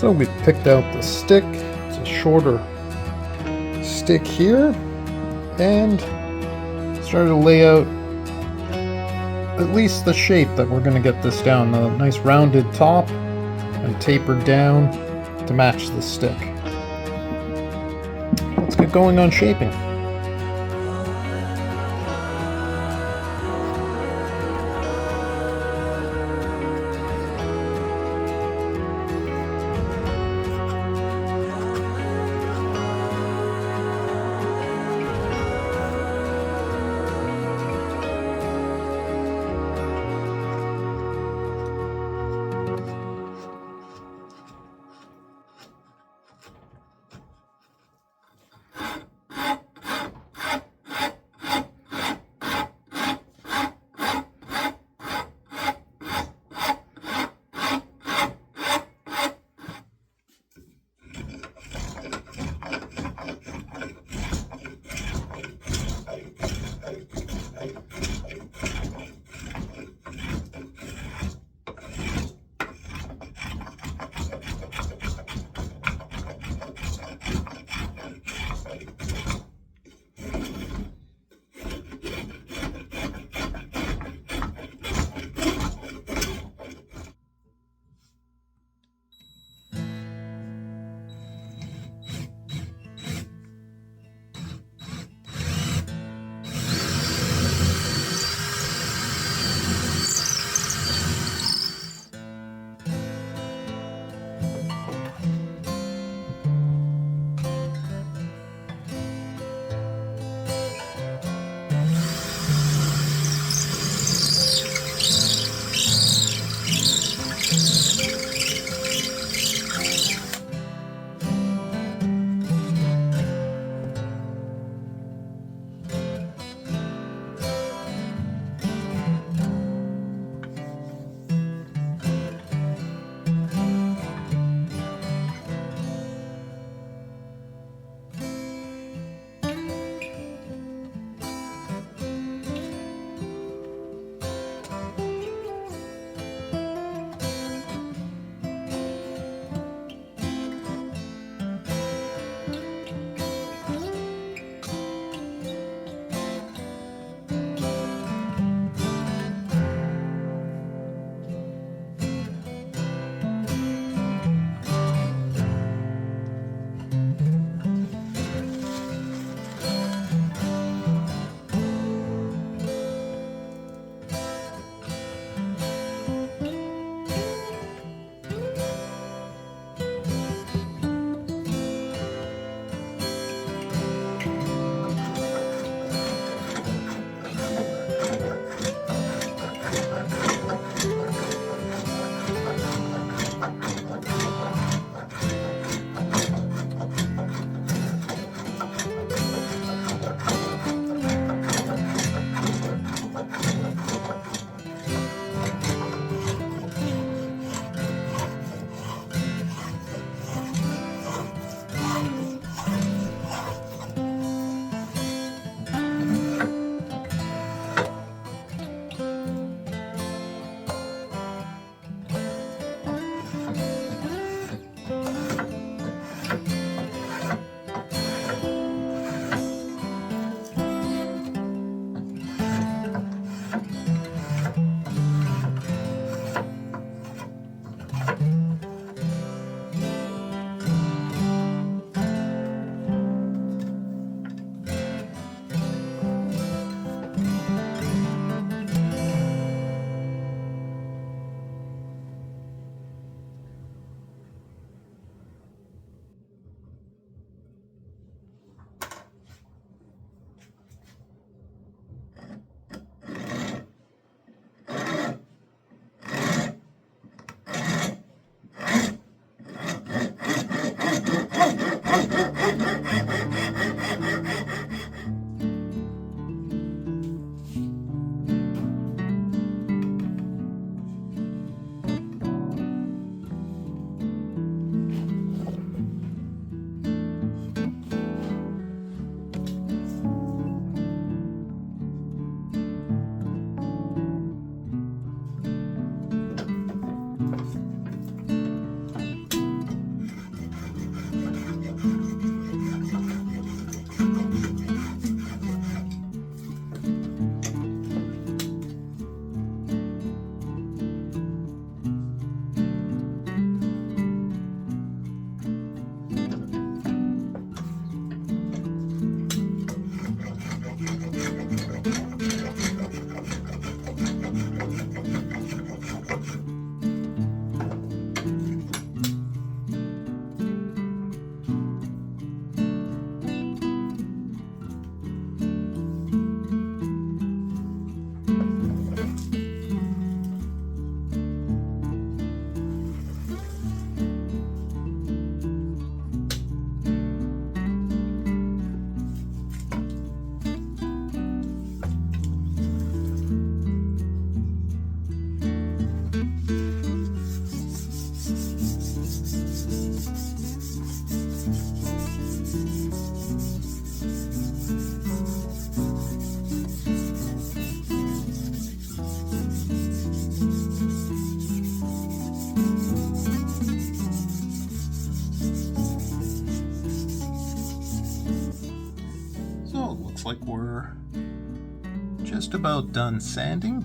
So we picked out the stick. It's a shorter stick here, and started to lay out at least the shape that we're going to get this down. A nice rounded top and tapered down to match the stick. Let's get going on shaping. looks like we're just about done sanding.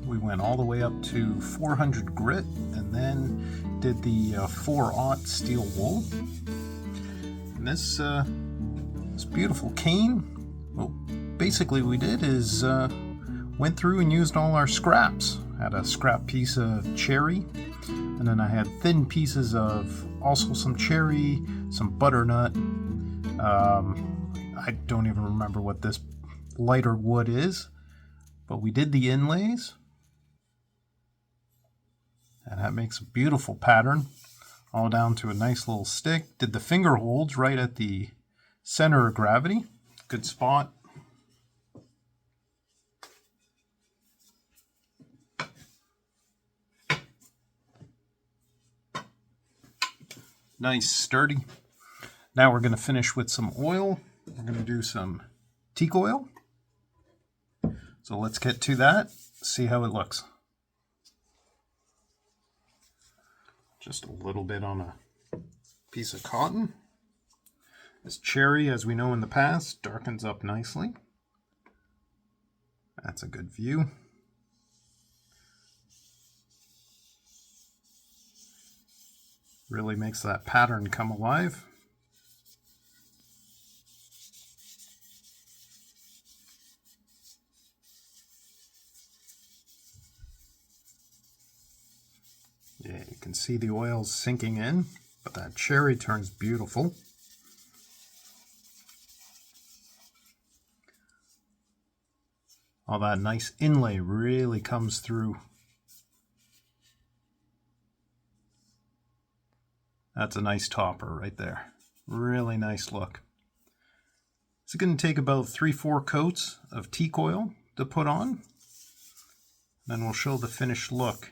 We went all the way up to 400 grit and then did the 4/0 steel wool. And this beautiful cane, well, basically we did is went through and used all our scraps. Had a scrap piece of cherry, and then I had thin pieces of also some cherry, some butternut. I don't even remember what this lighter wood is, but we did the inlays. And that makes a beautiful pattern, all down to a nice little stick. Did the finger holds right at the center of gravity. Good spot. Nice, sturdy. Now we're going to finish with some oil. We're going to do some teak oil. So let's get to that, see how it looks. Just a little bit on a piece of cotton. This cherry, as we know in the past, darkens up nicely. That's a good view. Really makes that pattern come alive. Yeah, you can see the oil's sinking in, but that cherry turns beautiful. All that nice inlay really comes through. That's a nice topper right there. Really nice look. It's going to take about 3-4 coats of teak oil to put on. Then we'll show the finished look